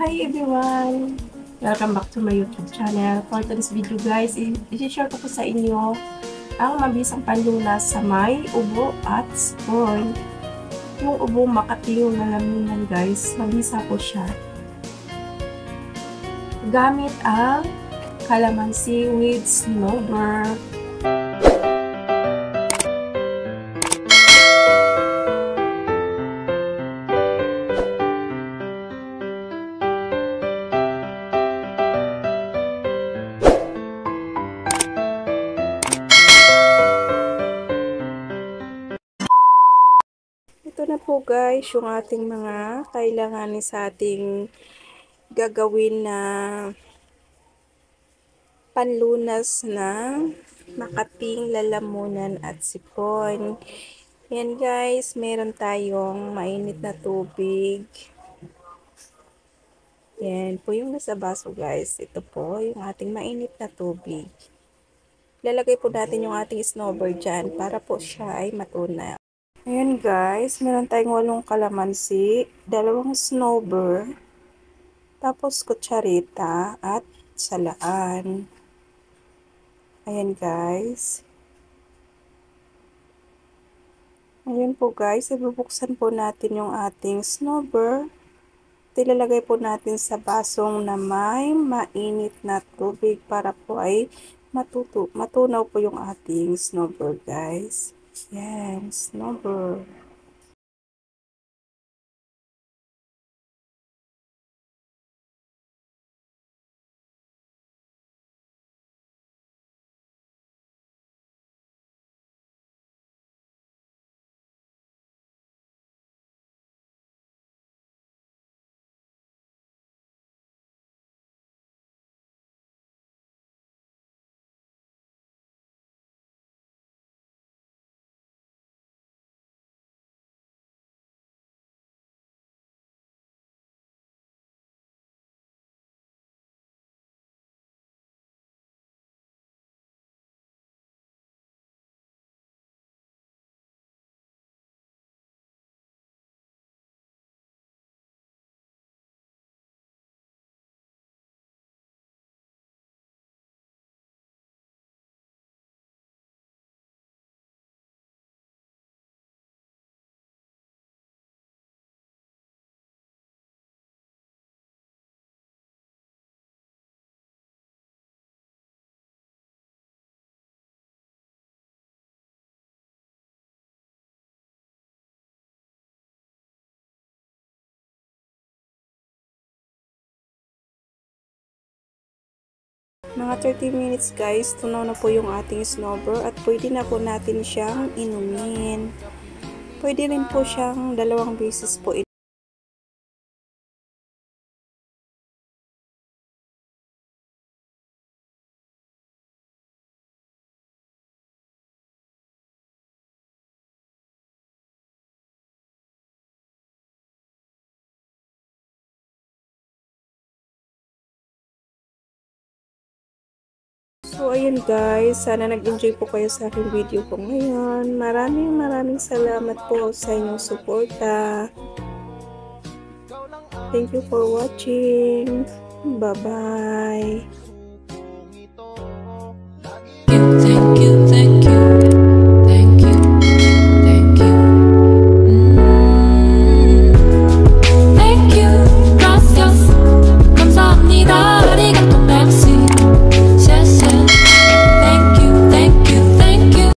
Hi everyone! Welcome back to my YouTube channel. For today's video guys, i-share ko po sa inyo ang mabisang panlunas sa may ubo at sipon. Yung ubo makati yung lalamunan guys, mabisa po siya. Gamit ang calamansi with snowbird. Ito na po guys, yung ating mga kailanganin sa ating gagawin na panlunas ng makating lalamunan at sipon. Yan guys, meron tayong mainit na tubig. Yan po yung nasa baso guys. Ito po yung ating mainit na tubig. Lalagay po natin yung ating snowbird dyan para po siya ay matunaw. Ayan guys, meron tayong 8 kalamansi, 2 snowbird, tapos kutsarita at salaan. Ayan guys. Ayan po guys, ibubuksan po natin yung ating snowbird. Ilalagay po natin sa basong na may mainit na tubig para po ay matunaw po yung ating snowbird guys. Ayan, snowbird. Mga 30 minutes guys, tunaw na po yung ating snowbird at pwede na po natin siyang inumin. Pwede rin po siyang 2 beses po inumin. So, ayun guys. Sana nag-enjoy po kayo sa aking video ko ngayon. Maraming salamat po sa inyong suporta. Thank you for watching. Bye-bye.